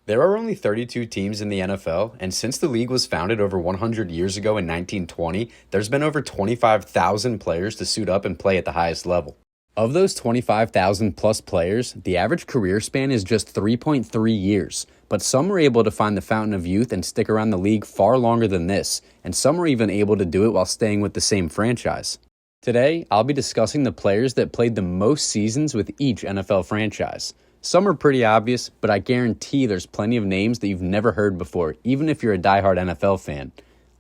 There are only 32 teams in the NFL, and since the league was founded over 100 years ago in 1920, there's been over 25,000 players to suit up and play at the highest level. Of those 25,000 plus players, the average career span is just 3.3 years, but some are able to find the fountain of youth and stick around the league far longer than this, and some are even able to do it while staying with the same franchise. Today, I'll be discussing the players that played the most seasons with each NFL franchise. Some are pretty obvious, but I guarantee there's plenty of names that you've never heard before, even if you're a diehard NFL fan.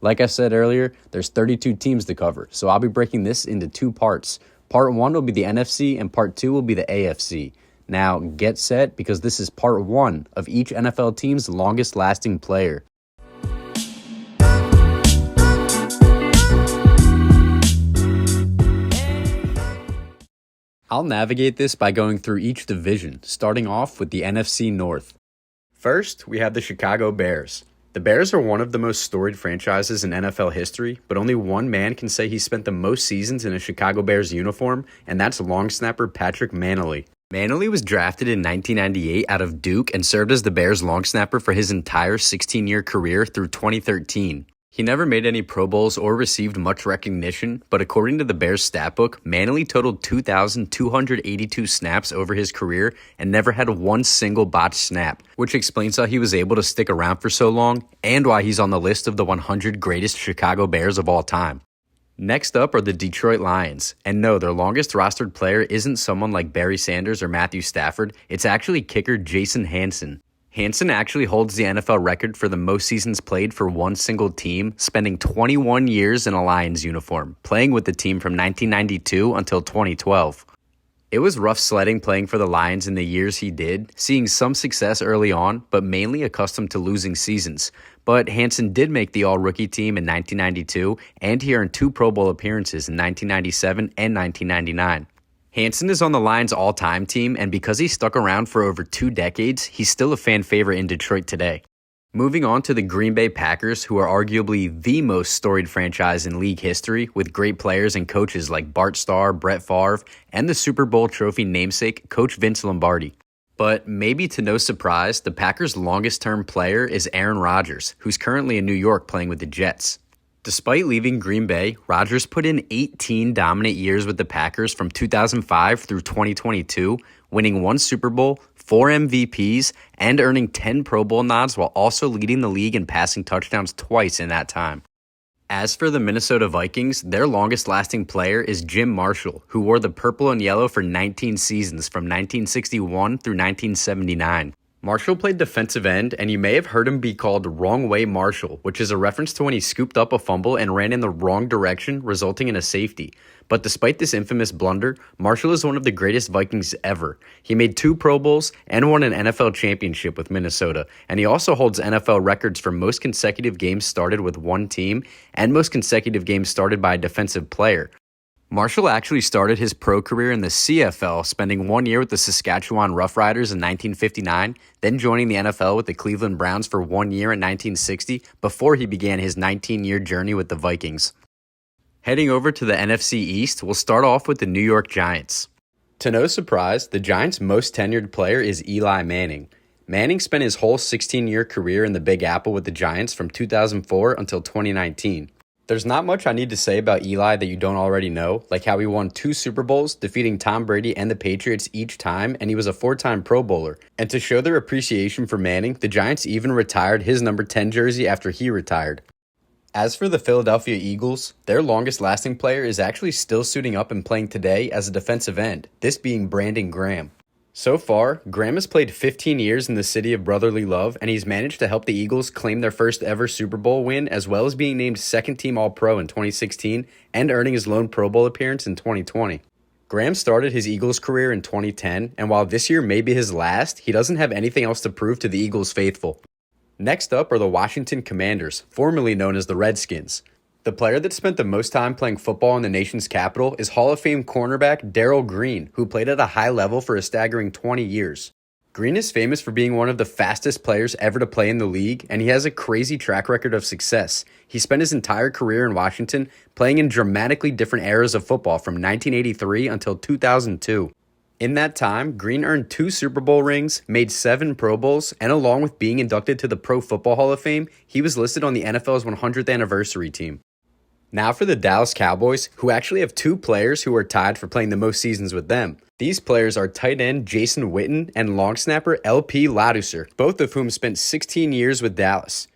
Like I said earlier, there's 32 teams to cover, so I'll be breaking this into two parts. Part 1 will be the NFC, and Part 2 will be the AFC. Now, get set, because this is Part 1 of each NFL team's longest-lasting player. I'll navigate this by going through each division, starting off with the NFC North. First, we have the Chicago Bears. The Bears are one of the most storied franchises in NFL history, but only one man can say he spent the most seasons in a Chicago Bears uniform, and that's long snapper Patrick Mannelly. Mannelly was drafted in 1998 out of Duke and served as the Bears long snapper for his entire 16-year career through 2013. He never made any Pro Bowls or received much recognition, but according to the Bears stat book, Mannelly totaled 2,282 snaps over his career and never had one single botched snap, which explains how he was able to stick around for so long and why he's on the list of the 100 greatest Chicago Bears of all time. Next up are the Detroit Lions, and no, their longest rostered player isn't someone like Barry Sanders or Matthew Stafford, it's actually kicker Jason Hanson. Hanson actually holds the NFL record for the most seasons played for one single team, spending 21 years in a Lions uniform, playing with the team from 1992 until 2012. It was rough sledding playing for the Lions in the years he did, seeing some success early on, but mainly accustomed to losing seasons. But Hanson did make the All-Rookie team in 1992, and he earned 2 Pro Bowl appearances in 1997 and 1999. Hanson is on the Lions' all-time team, and because he stuck around for over 2 decades, he's still a fan favorite in Detroit today. Moving on to the Green Bay Packers, who are arguably the most storied franchise in league history, with great players and coaches like Bart Starr, Brett Favre, and the Super Bowl trophy namesake, Coach Vince Lombardi. But maybe to no surprise, the Packers' longest-term player is Aaron Rodgers, who's currently in New York playing with the Jets. Despite leaving Green Bay, Rodgers put in 18 dominant years with the Packers from 2005 through 2022, winning 1 Super Bowl, 4 MVPs, and earning 10 Pro Bowl nods while also leading the league in passing touchdowns twice in that time. As for the Minnesota Vikings, their longest-lasting player is Jim Marshall, who wore the purple and yellow for 19 seasons from 1961 through 1979. Marshall played defensive end, and you may have heard him be called Wrong Way Marshall, which is a reference to when he scooped up a fumble and ran in the wrong direction, resulting in a safety. But despite this infamous blunder, Marshall is one of the greatest Vikings ever. He made 2 Pro Bowls and won an NFL championship with Minnesota, and he also holds NFL records for most consecutive games started with one team and most consecutive games started by a defensive player. Marshall actually started his pro career in the CFL, spending 1 year with the Saskatchewan Roughriders in 1959, then joining the NFL with the Cleveland Browns for 1 year in 1960 before he began his 19-year journey with the Vikings. Heading over to the NFC East, we'll start off with the New York Giants. To no surprise, the Giants' most tenured player is Eli Manning. Manning spent his whole 16-year career in the Big Apple with the Giants from 2004 until 2019. There's not much I need to say about Eli that you don't already know, like how he won 2 Super Bowls, defeating Tom Brady and the Patriots each time, and he was a 4-time Pro Bowler. And to show their appreciation for Manning, the Giants even retired his number 10 jersey after he retired. As for the Philadelphia Eagles, their longest-lasting player is actually still suiting up and playing today as a defensive end, this being Brandon Graham. So far, Graham has played 15 years in the city of brotherly love, and he's managed to help the Eagles claim their first ever Super Bowl win, as well as being named second-team All-Pro in 2016 and earning his lone Pro Bowl appearance in 2020. Graham started his Eagles career in 2010, and while this year may be his last, he doesn't have anything else to prove to the Eagles faithful. Next up are the Washington Commanders, formerly known as the Redskins. The player that spent the most time playing football in the nation's capital is Hall of Fame cornerback Darrell Green, who played at a high level for a staggering 20 years. Green is famous for being one of the fastest players ever to play in the league, and he has a crazy track record of success. He spent his entire career in Washington, playing in dramatically different eras of football from 1983 until 2002. In that time, Green earned 2 Super Bowl rings, made 7 Pro Bowls, and along with being inducted to the Pro Football Hall of Fame, he was listed on the NFL's 100th anniversary team. Now for the Dallas Cowboys, who actually have 2 players who are tied for playing the most seasons with them. These players are tight end Jason Witten and long snapper LP Ladouceur, both of whom spent 16 years with Dallas.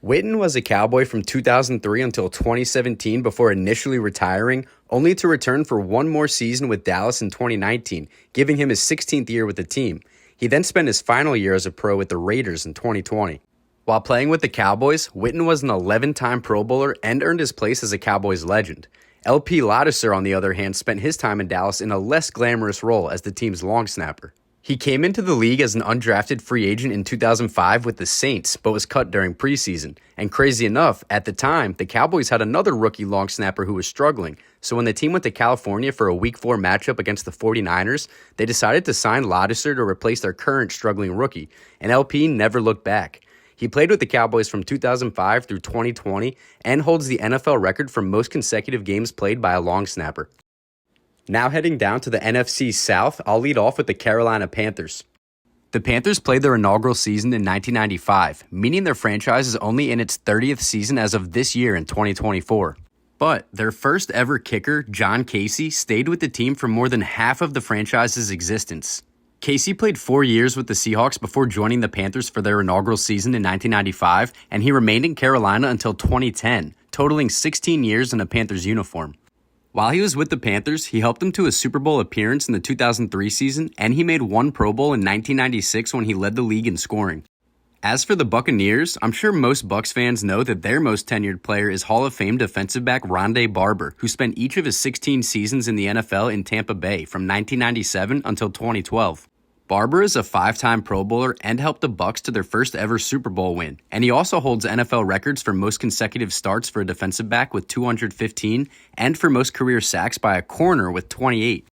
Witten was a Cowboy from 2003 until 2017 before initially retiring, only to return for one more season with Dallas in 2019, giving him his 16th year with the team. He then spent his final year as a pro with the Raiders in 2020. While playing with the Cowboys, Witten was an 11-time Pro Bowler and earned his place as a Cowboys legend. LP Ladouceur, on the other hand, spent his time in Dallas in a less glamorous role as the team's long snapper. He came into the league as an undrafted free agent in 2005 with the Saints, but was cut during preseason. And crazy enough, at the time, the Cowboys had another rookie long snapper who was struggling. So when the team went to California for a Week 4 matchup against the 49ers, they decided to sign Ladouceur to replace their current struggling rookie, and LP never looked back. He played with the Cowboys from 2005 through 2020 and holds the NFL record for most consecutive games played by a long snapper. Now heading down to the NFC South, I'll lead off with the Carolina Panthers. The Panthers played their inaugural season in 1995, meaning their franchise is only in its 30th season as of this year in 2024. But their first ever kicker, John Casey, stayed with the team for more than half of the franchise's existence. Casey played 4 years with the Seahawks before joining the Panthers for their inaugural season in 1995, and he remained in Carolina until 2010, totaling 16 years in a Panthers uniform. While he was with the Panthers, he helped them to a Super Bowl appearance in the 2003 season, and he made 1 Pro Bowl in 1996 when he led the league in scoring. As for the Buccaneers, I'm sure most Bucs fans know that their most tenured player is Hall of Fame defensive back Rondé Barber, who spent each of his 16 seasons in the NFL in Tampa Bay from 1997 until 2012. Barber is a 5-time Pro Bowler and helped the Bucs to their first ever Super Bowl win, and he also holds NFL records for most consecutive starts for a defensive back with 215 and for most career sacks by a corner with 28.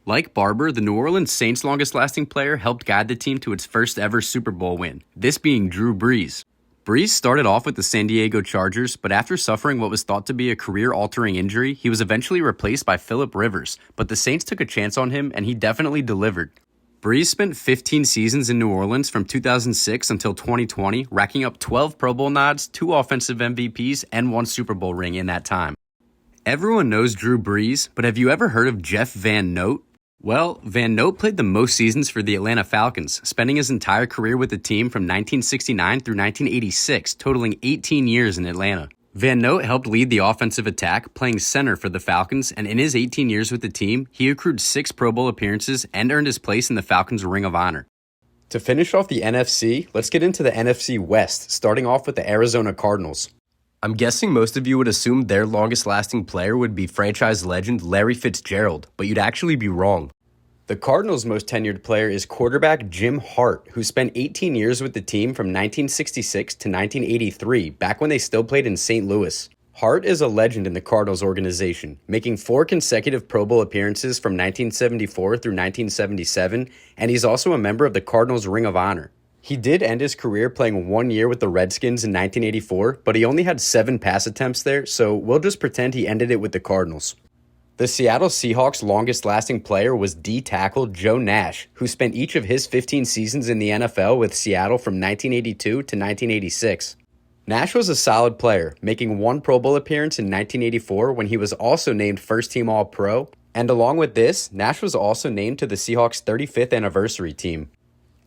Like Barber, the New Orleans Saints' longest-lasting player helped guide the team to its first ever Super Bowl win, this being Drew Brees. Brees started off with the San Diego Chargers, but after suffering what was thought to be a career-altering injury, he was eventually replaced by Phillip Rivers, but the Saints took a chance on him and he definitely delivered. Brees spent 15 seasons in New Orleans from 2006 until 2020, racking up 12 Pro Bowl nods, 2 offensive MVPs, and 1 Super Bowl ring in that time. Everyone knows Drew Brees, but have you ever heard of Jeff Van Note? Well, Van Note played the most seasons for the Atlanta Falcons, spending his entire career with the team from 1969 through 1986, totaling 18 years in Atlanta. Van Note helped lead the offensive attack, playing center for the Falcons, and in his 18 years with the team, he accrued 6 Pro Bowl appearances and earned his place in the Falcons' Ring of Honor. To finish off the NFC, let's get into the NFC West, starting off with the Arizona Cardinals. I'm guessing most of you would assume their longest-lasting player would be franchise legend Larry Fitzgerald, but you'd actually be wrong. The Cardinals' most tenured player is quarterback Jim Hart, who spent 18 years with the team from 1966 to 1983, back when they still played in St. Louis. Hart is a legend in the Cardinals organization, making 4 consecutive Pro Bowl appearances from 1974 through 1977, and he's also a member of the Cardinals' Ring of Honor. He did end his career playing 1 year with the Redskins in 1984, but he only had 7 pass attempts there, so we'll just pretend he ended it with the Cardinals. The Seattle Seahawks' longest-lasting player was D-tackle Joe Nash, who spent each of his 15 seasons in the NFL with Seattle from 1982 to 1986. Nash was a solid player, making 1 Pro Bowl appearance in 1984 when he was also named first-team All-Pro, and along with this, Nash was also named to the Seahawks' 35th anniversary team.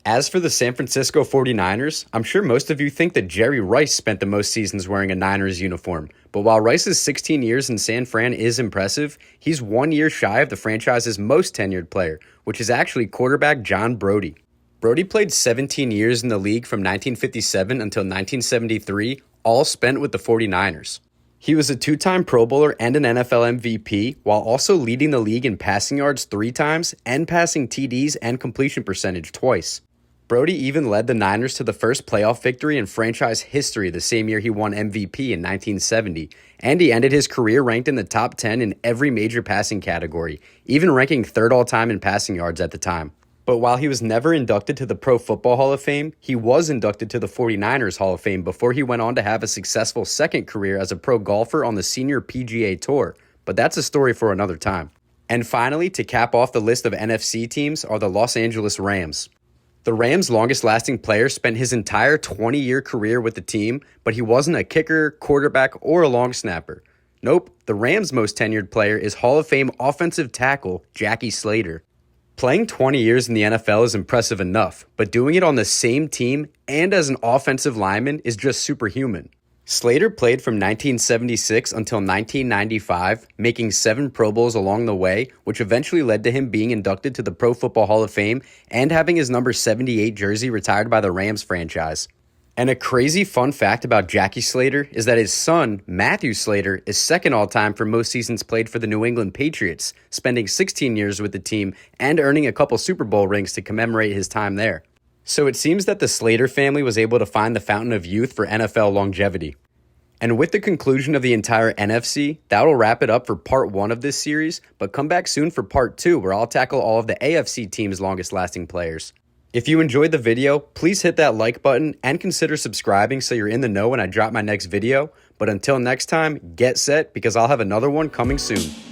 As for the San Francisco 49ers, I'm sure most of you think that Jerry Rice spent the most seasons wearing a Niners uniform, but while Rice's 16 years in San Fran is impressive, he's 1 year shy of the franchise's most tenured player, which is actually quarterback John Brodie. Brodie played 17 years in the league from 1957 until 1973, all spent with the 49ers. He was a 2-time Pro Bowler and an NFL MVP, while also leading the league in passing yards 3 times and passing TDs and completion percentage twice. Brodie even led the Niners to the first playoff victory in franchise history the same year he won MVP in 1970, and he ended his career ranked in the top 10 in every major passing category, even ranking 3rd all-time in passing yards at the time. But while he was never inducted to the Pro Football Hall of Fame, he was inducted to the 49ers Hall of Fame before he went on to have a successful second career as a pro golfer on the Senior PGA Tour, but that's a story for another time. And finally, to cap off the list of NFC teams are the Los Angeles Rams. The Rams' longest-lasting player spent his entire 20-year career with the team, but he wasn't a kicker, quarterback, or a long snapper. Nope, the Rams' most tenured player is Hall of Fame offensive tackle Jackie Slater. Playing 20 years in the NFL is impressive enough, but doing it on the same team and as an offensive lineman is just superhuman. Slater played from 1976 until 1995, making 7 Pro Bowls along the way, which eventually led to him being inducted to the Pro Football Hall of Fame and having his number 78 jersey retired by the Rams franchise. And a crazy fun fact about Jackie Slater is that his son, Matthew Slater, is second all-time for most seasons played for the New England Patriots, spending 16 years with the team and earning a couple Super Bowl rings to commemorate his time there. So it seems that the Slater family was able to find the fountain of youth for NFL longevity. And with the conclusion of the entire NFC, that'll wrap it up for part 1 of this series, but come back soon for part 2 where I'll tackle all of the AFC team's longest lasting players. If you enjoyed the video, please hit that like button and consider subscribing so you're in the know when I drop my next video. But until next time, get set because I'll have another one coming soon.